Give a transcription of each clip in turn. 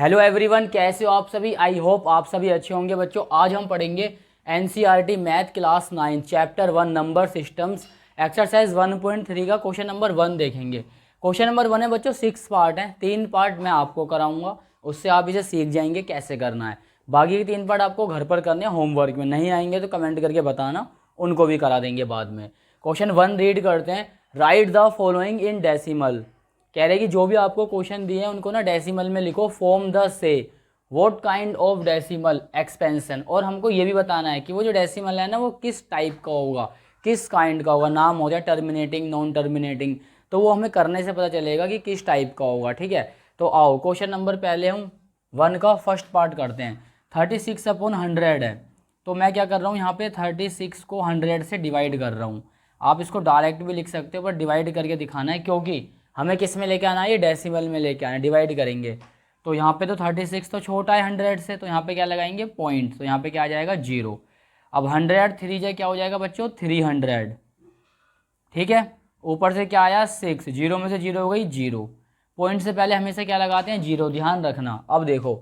Hello everyone, कैसे हो आप सभी। आई होप आप सभी अच्छे होंगे। बच्चों आज हम पढ़ेंगे NCERT math class 9 chapter 1 number systems exercise 1.3 का क्वेश्चन नंबर 1 देखेंगे। क्वेश्चन नंबर 1 है बच्चों, 6 पार्ट हैं। 3 पार्ट मैं आपको कराऊंगा, उससे आप इसे सीख जाएंगे कैसे करना है। बाकी के 3 पार्ट आपको घर पर करने हैं होमवर्क में। नहीं आएंगे तो कमेंट करके बताना, उनको भी करा देंगे बाद में। क्वेश्चन 1 रीड करते हैं। Right the following in decimal. कह रहे कि जो भी आपको क्वेश्चन दिए हैं उनको ना डेसिमल में लिखो। फॉर्म द से what kind of decimal expansion. और हमको ये भी बताना है कि वो जो डेसिमल है ना वो किस टाइप का होगा, किस काइंड का होगा। नाम हो जाए टर्मिनेटिंग, नॉन टर्मिनेटिंग, तो वो हमें करने से पता चलेगा कि किस टाइप का होगा। ठीक है, तो आओ क्वेश्चन नंबर पहले हम 1 का फर्स्ट पार्ट करते हैं। 36/100 है, तो मैं क्या कर रहा हूँ यहाँ पे 36 को 100 से डिवाइड कर रहा हूँ। आप इसको डायरेक्ट भी लिख सकते हो, पर डिवाइड करके दिखाना है क्योंकि हमें किस में लेके आना है, ये डेसिमल में लेके आना है। डिवाइड करेंगे तो यहाँ पे तो 36 तो छोटा है 100 से, तो यहाँ पे क्या लगाएंगे पॉइंट, तो यहाँ पे क्या आ जाएगा 0। अब 100 3 जा क्या हो जाएगा बच्चों 300। ठीक है, ऊपर से क्या आया 6, 0 में से 0 हो गई 0। पॉइंट से पहले हमेशा क्या लगाते हैं 0, ध्यान रखना। अब देखो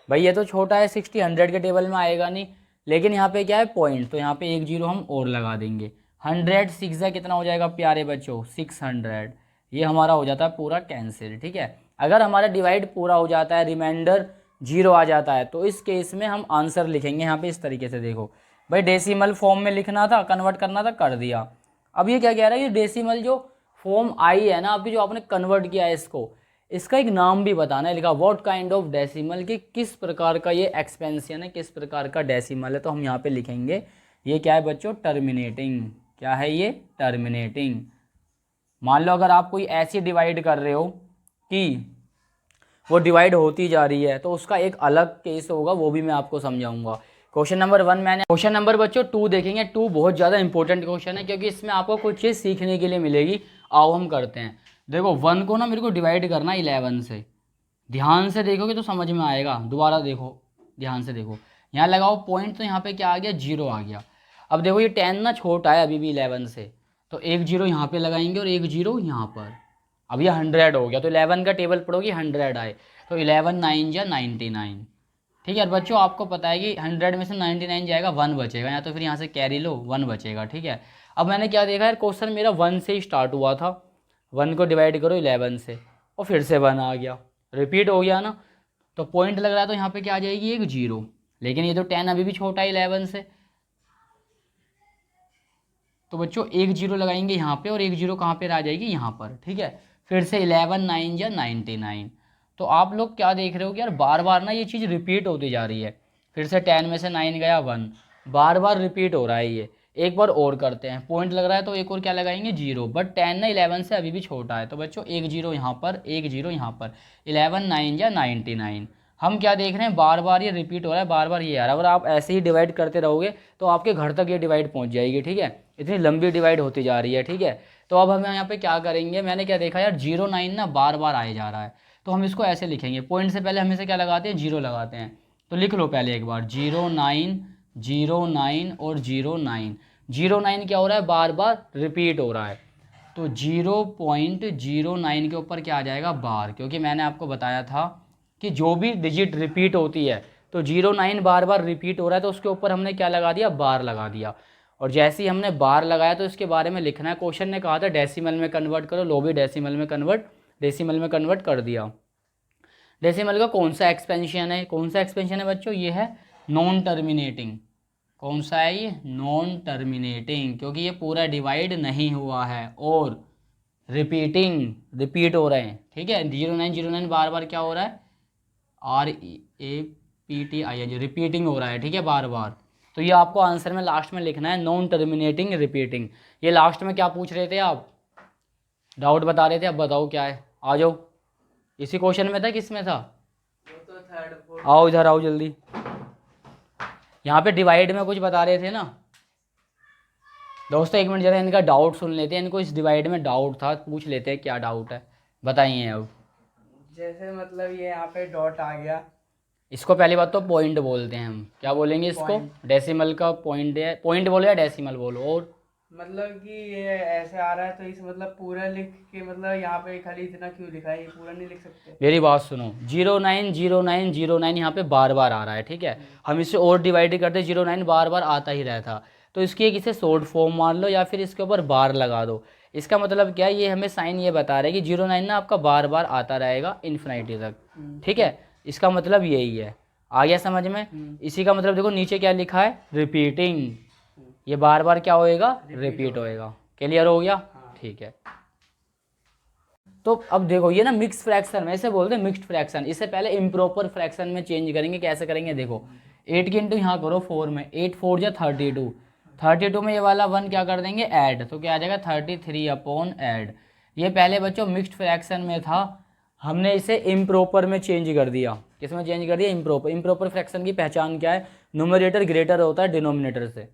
भाई ये तो छोटा है 60, 100 के टेबल में आएगा नहीं, लेकिन यहाँ पे क्या है पॉइंट, तो यहाँ पे 1 0 हम और लगा देंगे। 100 6 जा कितना हो जाएगा प्यारे बच्चों 600। ये हमारा हो जाता है पूरा कैंसिल। ठीक है, अगर हमारा डिवाइड पूरा हो जाता है, रिमाइंडर 0 आ जाता है, तो इस केस में हम आंसर लिखेंगे यहाँ पे इस तरीके से। देखो भाई डेसिमल फॉर्म में लिखना था, कन्वर्ट करना था, कर दिया। अब ये क्या कह रहा है, ये डेसिमल जो फॉर्म आई है ना अभी जो आपने कन्वर्ट किया है इसको, इसका एक नाम भी बताना है। लिखा व्हाट काइंड ऑफ डेसिमल, कि किस प्रकार का ये एक्सपेंशन है, किस प्रकार का डेसिमल है। तो हम यहाँ पे लिखेंगे ये क्या है बच्चों टर्मिनेटिंग। क्या है ये टर्मिनेटिंग। मान लो अगर आप कोई ऐसी डिवाइड कर रहे हो कि वो डिवाइड होती जा रही है, तो उसका एक अलग केस होगा, वो भी मैं आपको समझाऊंगा। क्वेश्चन नंबर 1 मैंने, क्वेश्चन नंबर बच्चों 2 देखेंगे। 2 बहुत ज़्यादा इंपॉर्टेंट क्वेश्चन है क्योंकि इसमें आपको कुछ चीज़ सीखने के लिए मिलेगी। आओ हम करते हैं। देखो 1 को ना मेरे को डिवाइड करना है 11 से। ध्यान से देखोगे तो समझ में आएगा। दोबारा देखो, ध्यान से देखो, यहाँ लगाओ पॉइंट, तो यहाँ पे क्या आ गया 0 आ गया। अब देखो ये 10 ना छोटा है अभी भी 11 से, तो 1 0 यहाँ पे लगाएंगे और 1 0 यहाँ पर। अब ये 100 हो गया, तो 11 का टेबल पढ़ोगे 100 आए, तो 11 9 जा 99। ठीक है, और बच्चों आपको पता है कि 100 में से 99 जाएगा 1 बचेगा, या तो फिर यहाँ से कैरी लो 1 बचेगा। ठीक है, अब मैंने क्या देखा यार, क्वेश्चन मेरा 1 से ही स्टार्ट हुआ था। 1 को डिवाइड करो 11 से और फिर से 1 आ गया, रिपीट हो गया ना। तो पॉइंट लग रहा है, तो यहाँ पे क्या आ जाएगी एक 0। लेकिन ये तो 10 अभी भी छोटा है 11 से, तो बच्चों 1 0 लगाएंगे यहाँ पे और 1 0 कहाँ पे आ जाएगी यहाँ पर। ठीक है, फिर से 11 9 या 99। तो आप लोग क्या देख रहे हो कि यार बार बार ना ये चीज़ रिपीट होती जा रही है। फिर से 10 में से 9 गया 1, बार बार रिपीट हो रहा है ये। एक बार और करते हैं, पॉइंट लग रहा है तो एक और क्या लगाएंगे 0, बट 10 ना 11 से अभी भी छोटा है, तो बच्चों 1 0 यहाँ पर, 1 0 यहाँ पर, 11 9 या 99। हम क्या देख रहे हैं, बार बार ये रिपीट हो रहा है, बार बार ये आ रहा है। अगर आप ऐसे ही डिवाइड करते रहोगे तो आपके घर तक ये डिवाइड पहुंच जाएगी। ठीक है, इतनी लंबी डिवाइड होती जा रही है। ठीक है, तो अब हम यहाँ पे क्या करेंगे, मैंने क्या देखा यार 0 9 ना बार बार आए जा रहा है, तो हम इसको ऐसे लिखेंगे। पॉइंट से पहले हमेशा क्या लगाते हैं 0 लगाते हैं, तो लिख लो पहले एक बार 0 9 0 9 और 0 9। 0 9 क्या हो रहा है, बार बार रिपीट हो रहा है, तो 0.09 के ऊपर क्या आ जाएगा बार, क्योंकि मैंने आपको बताया था कि जो भी डिजिट रिपीट होती है, तो 09 बार बार रिपीट हो रहा है तो उसके ऊपर हमने क्या लगा दिया, बार लगा दिया। और जैसे ही हमने बार लगाया तो इसके बारे में लिखना है। क्वेश्चन ने कहा था डेसिमल में कन्वर्ट करो, लो भी डेसिमल में कन्वर्ट कर दिया। डेसिमल का कौन सा एक्सपेंशन है, कौन सा एक्सपेंशन है बच्चों, ये है नॉन टर्मिनेटिंग। कौन सा है ये, नॉन टर्मिनेटिंग, क्योंकि ये पूरा डिवाइड नहीं हुआ है और रिपीट हो रहे हैं। ठीक है, 09 बार बार क्या हो रहा है, REPTING, रिपीटिंग हो रहा है। ठीक है, बार बार। तो ये आपको आंसर में लास्ट में लिखना है, नॉन टर्मिनेटिंग रिपीटिंग। ये लास्ट में क्या पूछ रहे थे आप, डाउट बता रहे थे, अब बताओ क्या है। आ जाओ, इसी क्वेश्चन में था, किस में था, तो थर्ड आओ इधर आओ जल्दी। यहाँ पे डिवाइड में कुछ बता रहे थे ना दोस्तों, एक मिनट जरा इनका डाउट सुन लेते हैं। इनको इस डिवाइड में डाउट था, पूछ लेते हैं क्या डाउट है, बताइए अब। जैसे मतलब ये यहाँ पे डॉट आ गया, इसको पहली बात तो पॉइंट बोलते हैं हम, क्या बोलेंगे इसको, Point. डेसिमल का पॉइंट है, पॉइंट बोलो या डेसिमल बोलो। और मतलब कि ये ऐसे आ रहा है तो इस मतलब पूरा लिख के मतलब यहाँ पे खाली इतना क्यों लिखा है, ये पूरा नहीं लिख सकते? मेरी बात सुनो, 090909 यहाँ पे बार बार आ रहा है, ठीक है। हम इसे और डिवाइड करते, 09 बार बार आता ही रहता, तो इसकी एक इसे शॉर्ट फॉर्म मान लो या फिर इसके ऊपर बार लगा दो। इसका मतलब क्या है, ये हमें साइन ये बता रहा है कि 09 ना आपका बार बार आता रहेगा इन्फिनिटी तक, ठीक है। इसका मतलब यही है, आ गया समझ में। इसी का मतलब देखो नीचे क्या लिखा है, रिपीटिंग, ये बार बार क्या होएगा, रिपीट होएगा। क्लियर हो गया, ठीक है। तो अब देखो ये ना मिक्स फ्रैक्शन में, इसे बोलते हैं मिक्स्ड फ्रैक्शन। इससे पहले इम्प्रॉपर फ्रैक्शन में चेंज करेंगे। कैसे करेंगे, देखो 8 के इंटू यहाँ करो 4 में, 8 4 जा 32, 32 में ये वाला 1 क्या कर देंगे, ऐड, तो क्या आ जाएगा 33 अपॉन ऐड। ये पहले बच्चों मिक्स्ड फ्रैक्शन में था, हमने इसे इम्प्रॉपर में चेंज कर दिया। किसमें चेंज कर दिया, इम्प्रॉपर। इम्प्रॉपर फ्रैक्शन की पहचान क्या है, न्यूमरेटर ग्रेटर होता है डिनोमिनेटर से,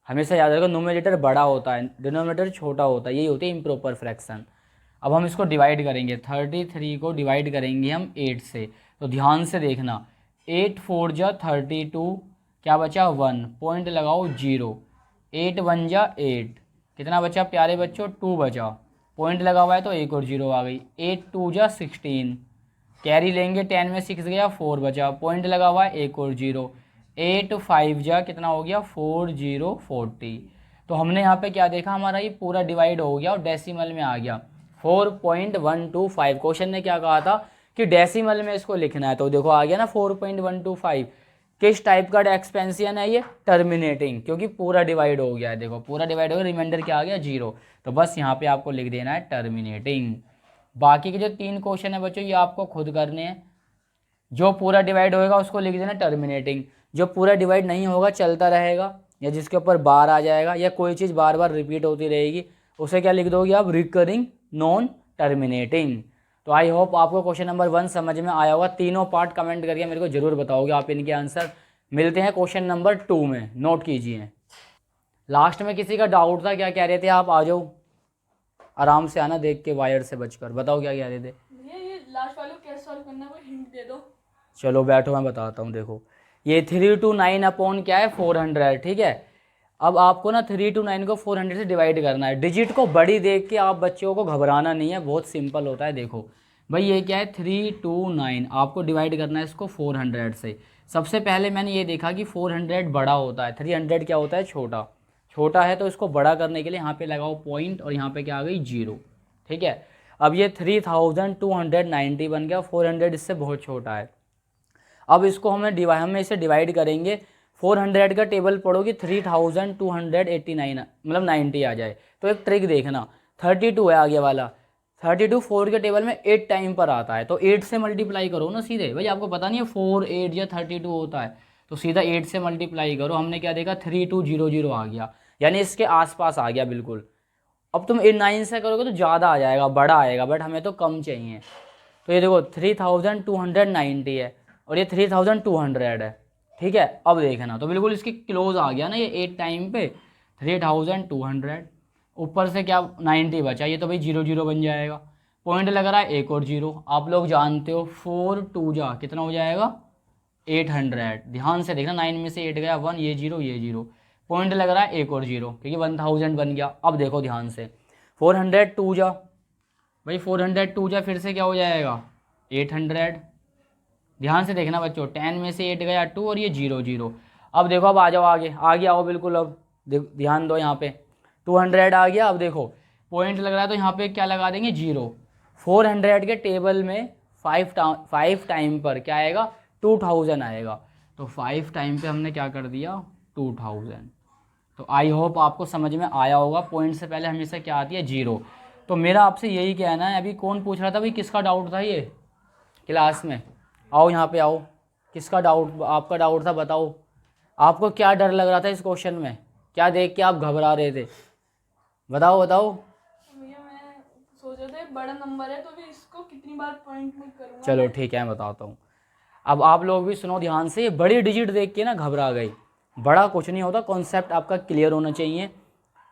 हमेशा याद रखो, न्यूमरेटर बड़ा होता है, डिनोमिनेटर छोटा होता है, यही होती है इम्प्रॉपर फ्रैक्शन। अब हम इसको डिवाइड करेंगे, 33 को डिवाइड करेंगे हम 8 से, तो ध्यान से देखना, 8 4 जा 32, क्या बचा 1, पॉइंट लगाओ 0, 8 1 जा 8, कितना बचा प्यारे बच्चों, 2 बचा, पॉइंट लगा हुआ है तो एक और 0 आ गई, 8 2 जा 16, कैरी लेंगे 10 में 6 गया 4 बचा, पॉइंट लगा हुआ है एक और 0, 8 5 जा कितना हो गया 4 0 40। तो हमने यहाँ पे क्या देखा, हमारा ये पूरा डिवाइड हो गया और डेसिमल में आ गया 4.125। क्वेश्चन ने क्या कहा था कि डेसिमल में इसको लिखना है, तो देखो आ गया ना 4.125। किस टाइप का एक्सपेंशन है ये, टर्मिनेटिंग, क्योंकि पूरा डिवाइड हो गया है। देखो पूरा डिवाइड हो गया, रिमाइंडर क्या आ गया 0, तो बस यहाँ पे आपको लिख देना है टर्मिनेटिंग। बाकी के जो 3 क्वेश्चन है बच्चों ये आपको खुद करने हैं। जो पूरा डिवाइड होएगा उसको लिख देना टर्मिनेटिंग, जो पूरा डिवाइड नहीं होगा चलता रहेगा, या जिसके ऊपर बार आ जाएगा या कोई चीज़ बार बार रिपीट होती रहेगी उसे क्या लिख दोगे आप, रिकरिंग नॉन टर्मिनेटिंग। तो आई होप आपको क्वेश्चन नंबर 1 समझ में आया होगा। तीनों पार्ट कमेंट करके मेरे को जरूर बताओगे आप इनके आंसर। मिलते हैं क्वेश्चन नंबर 2 में, नोट कीजिए। लास्ट में किसी का डाउट था, क्या कह रहे थे आप, आ जाओ आराम से आना, देख के वायर से बचकर, बताओ क्या कह रहे थे। ये लास्ट वाले को कैसे सॉल्व करना है, कोई हिंट दे दो। चलो बैठो मैं बताता हूँ। देखो ये 3 to 9 अपॉन क्या है 400, ठीक है। अब आपको ना 3 to 9 को 400 से डिवाइड करना है। डिजिट को बड़ी देख के आप बच्चों को घबराना नहीं है, बहुत सिंपल होता है। देखो भाई ये क्या है 3 to 9, आपको डिवाइड करना है इसको 400 से। सबसे पहले मैंने ये देखा कि 400 बड़ा होता है, 300 क्या होता है, छोटा। छोटा है तो इसको बड़ा करने के लिए यहाँ पे लगाओ पॉइंट और यहाँ पे क्या आ गई 0, ठीक है। अब ये 3290 बन गया, 400 इससे बहुत छोटा है। अब इसको हम इसे डिवाइड करेंगे, 400 का टेबल पढ़ोगे 3289 मतलब 90 आ जाए। तो एक ट्रिक देखना, 32 है आगे वाला, 32 4 के टेबल में 8 टाइम पर आता है, तो 8 से मल्टीप्लाई करो ना सीधे। भाई आपको पता नहीं है 4 8 या 32 होता है, तो सीधा 8 से मल्टीप्लाई करो। हमने क्या देखा 3200 आ गया, यानी इसके आसपास आ गया बिल्कुल। अब तुम 9 से करोगे तो ज़्यादा आ जाएगा, बड़ा आएगा, बट हमें तो कम चाहिए। तो ये देखो 3290 है और ये 3200 है, ठीक है। अब देखना तो बिल्कुल इसके क्लोज आ गया ना ये 8 टाइम पे, 3200, ऊपर से क्या 90 बचा, ये तो भाई 00 बन जाएगा, पॉइंट लग रहा है एक और 0। आप लोग जानते हो 4 2 जा कितना हो जाएगा 800। ध्यान से देखना, 9 में से 8 गया 1, ये 0 ये 0, पॉइंट लग रहा है एक और 0, क्योंकि 1000 बन गया। अब देखो ध्यान से 402 जा, भाई 402 जा फिर से क्या हो जाएगा 800। ध्यान से देखना बच्चों, 10 में से 8 गया 2 और ये 0 0। अब देखो, अब आ जाओ आगे आओ बिल्कुल। अब ध्यान दो, यहाँ पे 200 आ गया। अब देखो पॉइंट लग रहा है तो यहाँ पे क्या लगा देंगे 0। 400 के टेबल में 5 टाइम पर क्या आएगा 2000 आएगा, तो 5 टाइम पे हमने क्या कर दिया 2000। तो आई होप आपको समझ में आया होगा। पॉइंट से पहले हमेशा क्या आती है 0। तो मेरा आपसे यही कहना है, अभी कौन पूछ रहा था भाई किसका डाउट था ये क्लास में, आओ यहाँ पे आओ, किसका डाउट, आपका डाउट था बताओ। आपको क्या डर लग रहा था इस क्वेश्चन में, क्या देख के आप घबरा रहे थे, बताओ बताओ। भैया मैं सोच रहा था बड़ा नंबर है तो भी इसको कितनी बार पॉइंट में करूँगा। चलो ठीक है मैं बताता हूँ। अब आप लोग भी सुनो ध्यान से, ये बड़ी डिजिट देख के ना घबरा गई, बड़ा कुछ नहीं होता, कॉन्सेप्ट आपका क्लियर होना चाहिए।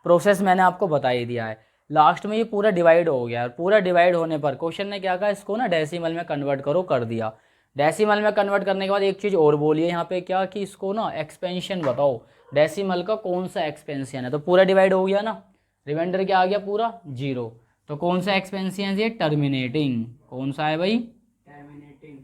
प्रोसेस मैंने आपको बता ही दिया है। लास्ट में ये पूरा डिवाइड हो गया, पूरा डिवाइड होने पर क्वेश्चन ने क्या कहा, इसको ना डेसिमल में कन्वर्ट करो, कर दिया। डेसिमल में कन्वर्ट करने के बाद एक चीज़ और बोलिए यहाँ पे क्या, कि इसको ना एक्सपेंशन बताओ, डेसिमल का कौन सा एक्सपेंशन है, तो पूरा डिवाइड हो गया ना, रिमाइंडर क्या आ गया पूरा 0। तो कौन सा एक्सपेंशन है ये, टर्मिनेटिंग। कौन सा है भाई, टर्मिनेटिंग।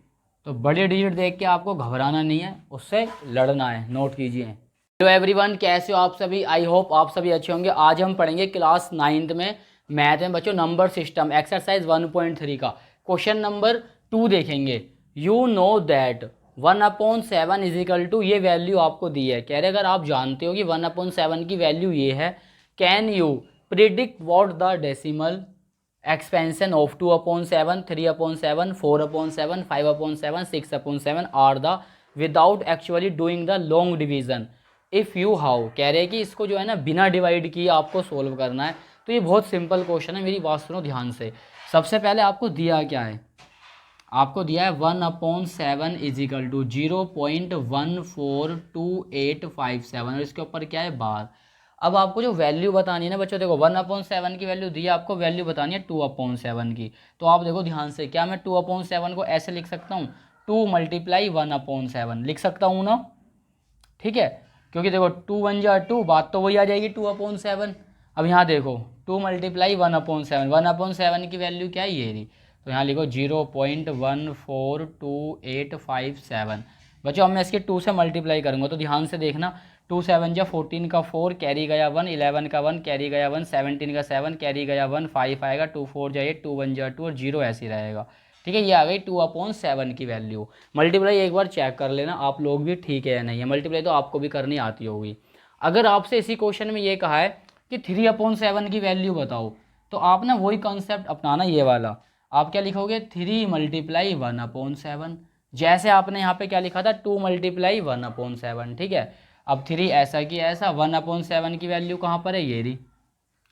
तो बड़े डिजिट देख के आपको घबराना नहीं है, उससे लड़ना है, नोट कीजिए। हेलो एवरीवन, कैसे हो आप सभी, आई होप आप सभी अच्छे होंगे। आज हम पढ़ेंगे क्लास 9th में मैथ में बच्चों नंबर सिस्टम एक्सरसाइज 1.3 का क्वेश्चन नंबर 2 देखेंगे। You know that 1/7 is equal to, ये वैल्यू आपको दी है, कह रहे अगर आप जानते हो कि 1/7 की वैल्यू ये है, can you predict what the decimal expansion of 2/7, 3/7, 4/7, 5/7, 6/7 are the without actually doing the long division. If you how, कह रहे हैं कि इसको जो है ना बिना डिवाइड किए आपको सोल्व करना है। तो ये बहुत सिंपल क्वेश्चन है, मेरी बात सुनो ध्यान से। सबसे पहले आपको दिया क्या है, आपको दिया है 1/7 इज इक्वल टू 0.142857 और इसके ऊपर क्या है बार। अब आपको जो वैल्यू बतानी है ना बच्चों, देखो 1/7 की वैल्यू दी है, आपको वैल्यू बतानी है 2/7 की। तो आप देखो ध्यान से, क्या मैं 2/7 को ऐसे लिख सकता हूँ, 2 × 1/7 लिख सकता हूँ ना, ठीक है, क्योंकि देखो 2 1 जा 2, बात तो वही आ जाएगी 2/7। अब यहाँ देखो 2 × 1/7, 1/7 की वैल्यू क्या है ये रही, तो यहाँ लिखो 0.142857। बच्चों अब मैं इसके 2 से मल्टीप्लाई करूँगा, तो ध्यान से देखना, 2 7 जा 14 का 4 कैरी गया 1, 11 का 1 कैरी गया 1, 17 का 7 कैरी गया 1, 5 आएगा, 2 4 जा 8, 2 1 जा 2 और 0 ऐसे ही रहेगा। ठीक है, ये आ गई 2/7 की वैल्यू। मल्टीप्लाई एक बार चेक कर लेना आप लोग भी, ठीक है या नहीं है, मल्टीप्लाई तो आपको भी करनी आती होगी। अगर आपसे इसी क्वेश्चन में ये कहा है कि 3/7 की वैल्यू बताओ, तो आप ना वही कॉन्सेप्ट अपनाना, ये वाला। आप क्या लिखोगे, 3 × 1/7, जैसे आपने यहाँ पे क्या लिखा था 2 × 1/7, ठीक है। अब 3 ऐसा कि ऐसा, 1/7 की वैल्यू कहाँ पर है, ये रही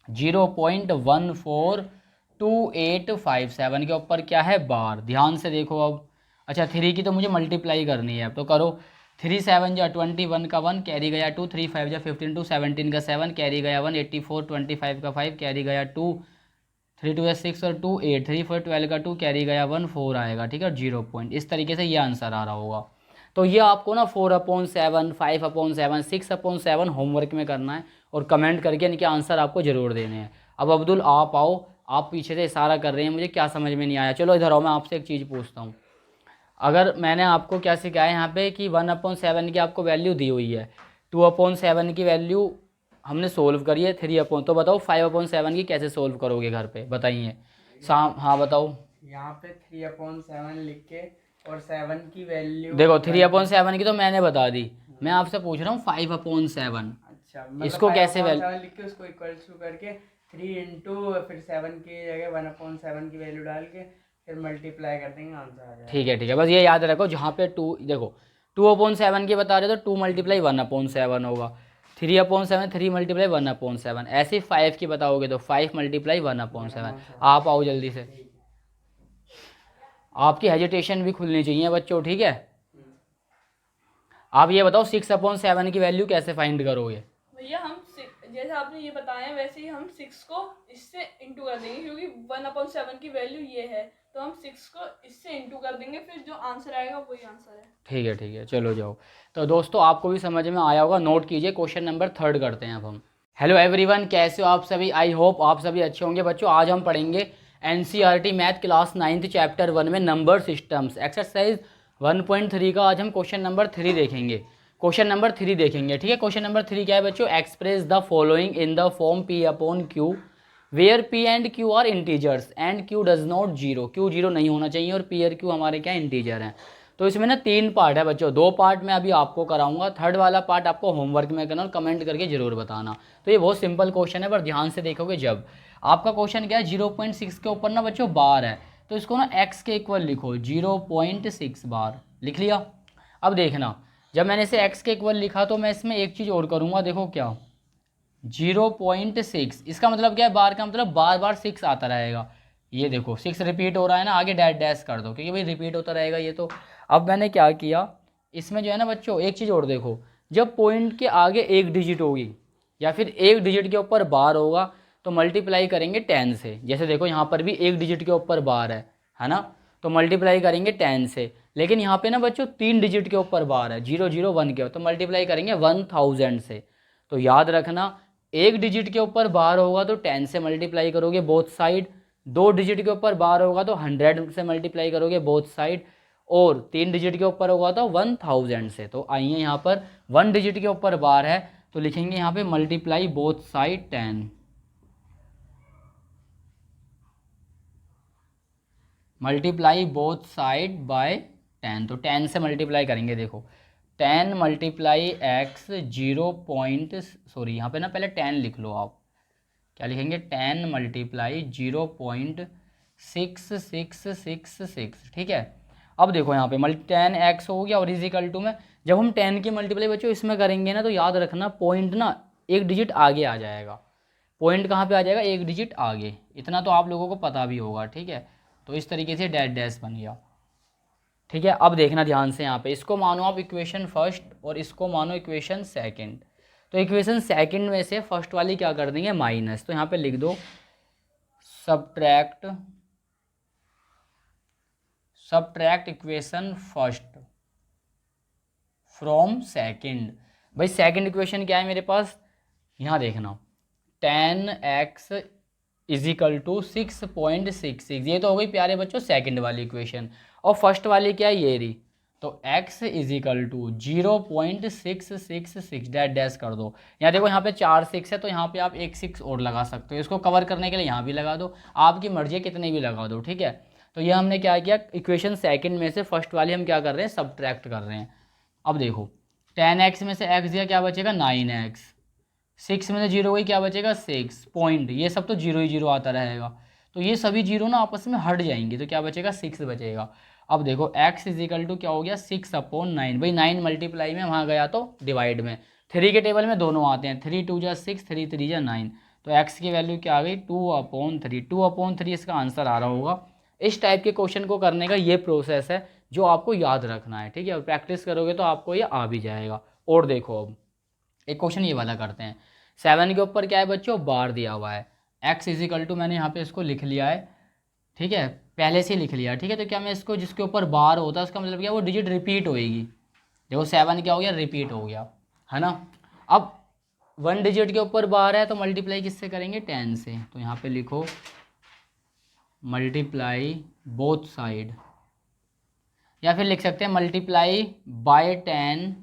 0.142857 के ऊपर क्या है बार। ध्यान से देखो अब, अच्छा 3 की तो मुझे मल्टीप्लाई करनी है, अब तो करो। 3 7 जा 21 का 1 कैरी गया 2, 3 5 जा 15, 2 17 का 7 कैरी गया 1, 84 25 का 5 कैरी गया 2, 3 2 6 और 2 8, 3 4 12 का 2 कैरी गया 1, 4 आएगा, ठीक है, 0 पॉइंट। इस तरीके से ये आंसर आ रहा होगा। तो ये आपको ना 4/7, 5/7, 6/7 होमवर्क में करना है और कमेंट करके इनके आंसर आपको ज़रूर देने हैं। अब अब्दुल आप आओ, आप पीछे से इशारा कर रहे हैं, मुझे क्या समझ में नहीं आया। चलो इधर आओ, मैं आपसे एक चीज़ पूछता हूँ। अगर मैंने आपको क्या सिखाया यहाँ पे कि 1/7 की आपको वैल्यू दी हुई है, 2/7 की वैल्यू हमने सोल्व करी है, 3/, तो बताओ 5/7 की कैसे सोल्व करोगे घर पे, बताइए। हाँ बताओ। यहाँ पे 3/7 लिख के और 7 की वैल्यू, देखो 3/7 की तो मैंने बता दी, मैं आपसे पूछ रहा हूँ 5/7। अच्छा मतलब इसको कैसे 5/7 लिख के उसको इक्वल्स टू करके 3 इंटू फिर 7 की जगह 1/7 की वैल्यू डाल के फिर मल्टीप्लाई कर देंगे, आंसर आ जाएगा। ठीक है, बस ये याद रखो, जहाँ पे 2, देखो 2/7 की बता रहे तो 2 × 1/7 होगा, 3/7 3 × 1/7, ऐसे 5 की बताओगे तो 5 × 1/7। आप आओ जल्दी से, आपकी हेजिटेशन भी खुलनी चाहिए बच्चों, ठीक है। आप ये बताओ 6/7 की वैल्यू कैसे फाइंड करोगे। भैया हम जैसे आपने ये बताया वैसे ही हम 6 को इससे इंटू कर देंगे, क्योंकि 1/7 की वैल्यू ये है, तो हम 6 को इससे इंटू कर देंगे, फिर जो आंसर आएगा वही आंसर है। ठीक है, चलो जाओ। तो दोस्तों आपको भी समझ में आया होगा, नोट कीजिए। क्वेश्चन नंबर 3 करते हैं अब हम। हेलो एवरीवन, कैसे हो आप सभी, आई होप आप सभी अच्छे होंगे। बच्चों आज हम पढ़ेंगे NCERT math class 9th chapter 1 में नंबर सिस्टम्स एक्सरसाइज 1.3 का आज हम क्वेश्चन नंबर 3 देखेंगे। क्वेश्चन नंबर 3 देखेंगे, ठीक है। क्वेश्चन नंबर 3 क्या है बच्चों, express the following in the form P/Q where P and Q are integers and Q does not 0, Q 0 नहीं होना चाहिए और P और Q हमारे क्या इंटीजर हैं। तो इसमें ना 3 पार्ट है बच्चों, 2 पार्ट मैं अभी आपको कराऊंगा, थर्ड वाला पार्ट आपको होमवर्क में करना और कमेंट करके जरूर बताना। तो ये बहुत सिंपल क्वेश्चन है, पर ध्यान से देखोगे जब आपका क्वेश्चन क्या है 0.6 के ऊपर ना बच्चों बार है, तो इसको ना x के इक्वल लिखो, 0.6 बार लिख लिया। अब देखना, जब मैंने इसे x के इक्वल लिखा तो मैं इसमें एक चीज़ और करूँगा, देखो क्या 0.6, इसका मतलब क्या है, बार का मतलब बार बार 6 आता रहेगा। ये देखो 6 रिपीट हो रहा है ना, आगे डैश डैश कर दो, क्योंकि भाई रिपीट होता रहेगा ये तो। अब मैंने क्या किया, इसमें जो है ना बच्चों एक चीज़ और देखो, जब पॉइंट के आगे एक डिजिट होगी या फिर एक डिजिट के ऊपर बार होगा तो मल्टीप्लाई करेंगे 10 से। जैसे देखो यहाँ पर भी एक डिजिट के ऊपर बार है ना, तो मल्टीप्लाई करेंगे 10 से। लेकिन यहाँ पे ना बच्चों 3 डिजिट के ऊपर बार है, 001 के, तो मल्टीप्लाई करेंगे 1000 से। तो याद रखना 1 डिजिट के ऊपर बार होगा तो 10 से मल्टीप्लाई करोगे बोथ साइड, 2 डिजिट के ऊपर बार होगा तो 100 से मल्टीप्लाई करोगे बोथ साइड, और 3 डिजिट के ऊपर होगा तो 1000 से। तो आइए यहाँ पर 1 डिजिट के ऊपर बार है तो लिखेंगे यहाँ पे multiply both side 10, multiply both side by 10। तो 10 से मल्टीप्लाई करेंगे, देखो 10 मल्टीप्लाई एक्स 0. यहाँ पे ना पहले 10 लिख लो आप, क्या लिखेंगे 10 मल्टीप्लाई 0.6666, ठीक है। अब देखो यहाँ पे 10x हो गया और इजिकल टू में जब हम 10 की मल्टीप्लाई बच्चों इसमें करेंगे ना तो याद रखना पॉइंट ना 1 डिजिट आगे आ जाएगा। पॉइंट कहाँ पे आ जाएगा, 1 डिजिट आगे, इतना तो आप लोगों को पता भी होगा, ठीक है। तो इस तरीके से डैश डैश बन गया, ठीक है। अब देखना ध्यान से, यहाँ पे इसको मानो आप इक्वेशन फर्स्ट और इसको मानो इक्वेशन सेकंड। तो इक्वेशन सेकंड में से फर्स्ट वाली क्या कर देंगे माइनस, तो यहाँ पे लिख दो subtract equation first from second. भाई सेकंड इक्वेशन क्या है मेरे पास, यहाँ देखना 10x इजिकल टू 6.66, ये तो हो गई प्यारे बच्चों सेकंड वाली इक्वेशन। और फर्स्ट वाली क्या है, ये रही, तो x is equal to 0.666 dash dash कर दो। यहाँ देखो यहाँ पे 4 6 है तो यहाँ पे आप एक 6 और लगा सकते हो, इसको कवर करने के लिए यहाँ भी लगा दो, आपकी मर्जी है कितने भी लगा दो, ठीक है। तो ये हमने क्या किया, इक्वेशन सेकंड में से फर्स्ट वाली हम क्या कर रहे हैं सब्ट्रैक्ट कर रहे हैं। अब देखो 10x में से x दिया क्या बचेगा 9x, 6 में से 0 गई क्या बचेगा 6 पॉइंट, ये सब तो 0 ही 0 आता रहेगा, तो ये सभी 0 ना आपस में हट जाएंगे तो क्या बचेगा 6 बचेगा। अब देखो x इजिकल टू क्या हो गया 6/9, भाई 9 मल्टीप्लाई में वहाँ गया तो डिवाइड में, 3 के टेबल में दोनों आते हैं, 3 2 जा 6, 3 3 जा 9, तो x की वैल्यू क्या आ गई 2/3, 2/3 इसका आंसर आ रहा होगा। इस टाइप के क्वेश्चन को करने का ये प्रोसेस है जो आपको याद रखना है, ठीक है, और प्रैक्टिस करोगे तो आपको ये आ भी जाएगा। और देखो अब एक क्वेश्चन ये वाला करते हैं, 7 के ऊपर क्या है बच्चों बार दिया हुआ है, x इजिकल टू मैंने यहाँ पे इसको लिख लिया है, ठीक है, पहले से लिख लिया, ठीक है। तो क्या मैं इसको जिसके ऊपर बार होता है उसका मतलब क्या वो डिजिट रिपीट होएगी, देखो 7 क्या हो गया रिपीट हो गया, है ना। अब 1 डिजिट के ऊपर बार है तो मल्टीप्लाई किससे करेंगे 10 से, तो यहाँ पे लिखो मल्टीप्लाई बोथ साइड, या फिर लिख सकते हैं मल्टीप्लाई बाय 10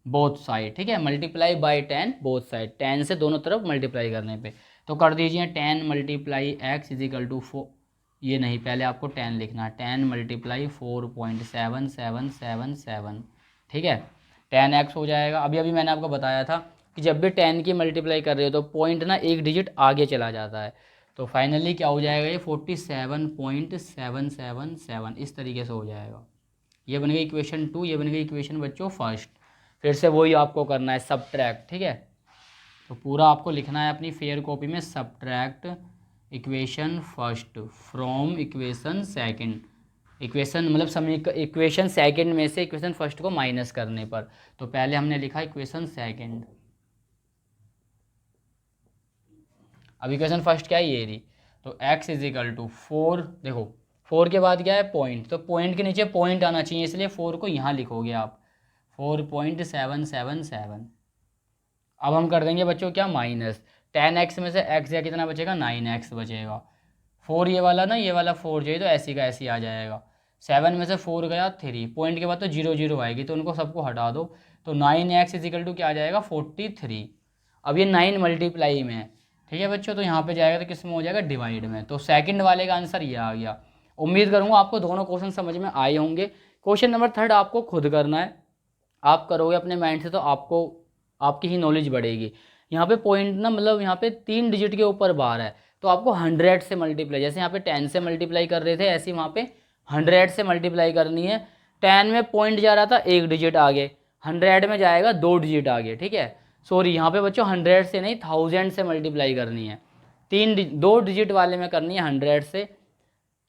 बोथ साइड, ठीक है, मल्टीप्लाई बाय 10 बोथ साइड, 10 से दोनों तरफ मल्टीप्लाई करने पे। तो कर दीजिए 10 मल्टीप्लाई x इजिकल टू 4, ये नहीं पहले आपको 10 लिखना है, 10 मल्टीप्लाई 4.7777, ठीक है, 10x हो जाएगा। अभी अभी मैंने आपको बताया था कि जब भी 10 की मल्टीप्लाई कर रहे हो तो पॉइंट ना एक डिजिट आगे चला जाता है, तो फाइनली क्या हो जाएगा ये 47.777, इस तरीके से हो जाएगा। ये बन गई इक्वेशन 2, ये बन गई इक्वेशन बच्चों फर्स्ट। फिर से वही आपको करना है सब्ट्रैक्ट, ठीक है, तो पूरा आपको लिखना है अपनी फेयर कॉपी में subtract equation first from equation second, equation मतलब इक्वेशन सेकंड में से इक्वेशन फर्स्ट को माइनस करने पर। तो पहले हमने लिखा इक्वेशन सेकंड, अब इक्वेशन फर्स्ट क्या है ये रही, तो x इजिकल टू 4, देखो 4 के बाद क्या है पॉइंट, तो पॉइंट के नीचे पॉइंट आना चाहिए इसलिए 4 को यहाँ लिखोगे आप 4.777। अब हम कर देंगे बच्चों क्या माइनस 10x में से x या कितना बचेगा 9x बचेगा, 4 ये वाला ना, ये वाला 4 चाहिए तो ऐसी का ऐसी आ जाएगा, 7 में से 4 गया 3, पॉइंट के बाद तो 0 0 आएगी तो उनको सबको हटा दो, तो 9x इजिकल टू क्या आ जाएगा 43। अब ये 9 मल्टीप्लाई में है, ठीक है बच्चों, तो यहाँ पे जाएगा तो किस में हो जाएगा डिवाइड में, तो सेकंड वाले का आंसर ये आ गया। उम्मीद करूँगा आपको दोनों क्वेश्चन समझ में आए होंगे। क्वेश्चन नंबर 3 आपको खुद करना है, आप करोगे अपने माइंड से तो आपको आपकी ही नॉलेज बढ़ेगी। यहाँ पे पॉइंट ना मतलब यहाँ पे 3 डिजिट के ऊपर बार है तो आपको 100 से मल्टीप्लाई, जैसे यहाँ पे 10 से मल्टीप्लाई कर रहे थे ऐसे ही वहाँ पे 100 से मल्टीप्लाई करनी है। 10 में पॉइंट जा रहा था 1 डिजिट आगे, 100 में जाएगा 2 डिजिट आगे, ठीक है, सॉरी यहाँ पे बच्चों 100 से नहीं 1000 से मल्टीप्लाई करनी है, 2 डिजिट वाले में करनी है 100 से,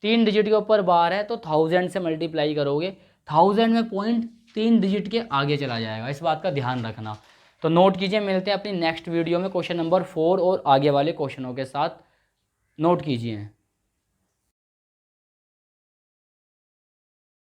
3 डिजिट के ऊपर बार है तो 1000 से मल्टीप्लाई करोगे, 1000 में पॉइंट 3 डिजिट के आगे चला जाएगा, इस बात का ध्यान रखना। तो नोट कीजिए, मिलते हैं अपनी नेक्स्ट वीडियो में क्वेश्चन नंबर 4 और आगे वाले क्वेश्चनों के साथ, नोट कीजिए।